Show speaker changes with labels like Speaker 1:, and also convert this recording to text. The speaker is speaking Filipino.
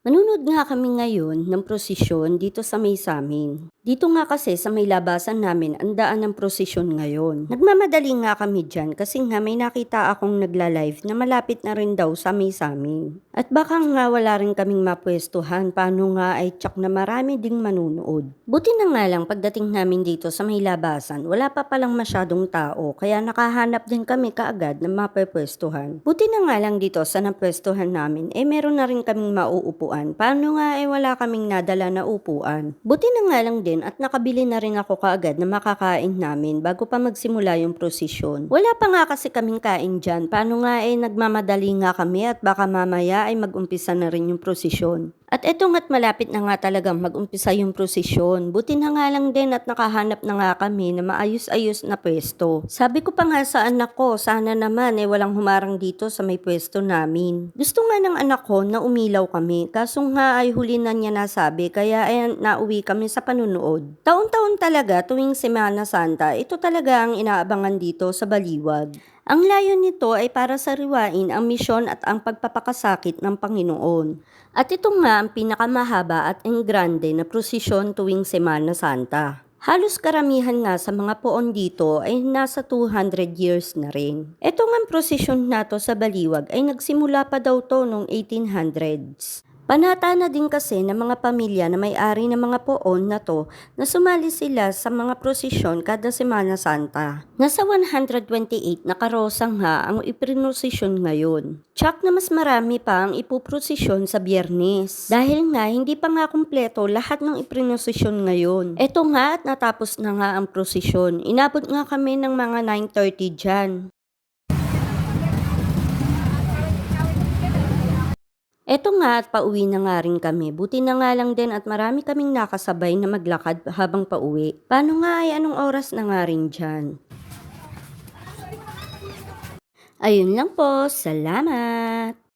Speaker 1: Manunod nga kami ngayon ng prosesyon dito sa may samin. Dito nga kasi sa may labasan namin ang daan ng prosesyon ngayon. Nagmamadali nga kami dyan kasi nga may nakita akong nagla-live na malapit na rin daw sa may samin. At baka nga wala rin kaming mapwestuhan, paano nga ay tsak na marami ding manunood. Buti na nga lang pagdating namin dito sa may labasan, wala pa palang masyadong tao kaya nakahanap din kami kaagad ng mapwestuhan. Buti na nga lang dito sa napwestuhan namin meron na rin kaming mauupuan. Paano nga wala kaming nadala na upuan. Buti na nga lang din at nakabili na rin ako kaagad na makakain namin bago pa magsimula yung prosesyon. Wala pa nga kasi kaming kain dyan. Paano nga nagmamadali nga kami at baka mamaya ay mag-umpisa na rin yung prosesyon. At eto nga't malapit na nga talagang mag-umpisa yung prosesyon. Buti na nga lang din at nakahanap na nga kami na maayos-ayos na pwesto. Sabi ko pa nga sa anak ko, sana naman walang humarang dito sa may pwesto namin. Gusto nga ng anak ko na umilaw kami, kaso nga ay huli na niya nasabi kaya nauwi kami sa panunood. Taon-taon talaga tuwing Semana Santa, ito talaga ang inaabangan dito sa Baliwag. Ang layon nito ay para sariwain ang misyon at ang pagpapakasakit ng Panginoon. At ito nga ang pinakamahaba at ang grande na prosesyon tuwing Semana Santa. Halos karamihan nga sa mga poon dito ay nasa 200 years na rin. Ito nga prosesyon na to sa Baliwag ay nagsimula pa daw to noong 1800s. Panata na din kasi ng mga pamilya na may-ari ng mga poon na to na sumali sila sa mga prosesyon kada Semana Santa. Nasa 128 na karosang nga ang iprinosesyon ngayon. Tsak na mas marami pa ang ipuprosesyon sa Biyernes. Dahil nga hindi pa nga kumpleto lahat ng iprinosesyon ngayon. Eto nga at natapos na nga ang prosesyon. Inabot nga kami ng mga 9:30 dyan. Eto nga at pauwi na nga rin kami. Buti na nga lang din at marami kaming nakasabay na maglakad habang pauwi. Paano nga anong oras na nga rin dyan? Ayun lang po. Salamat!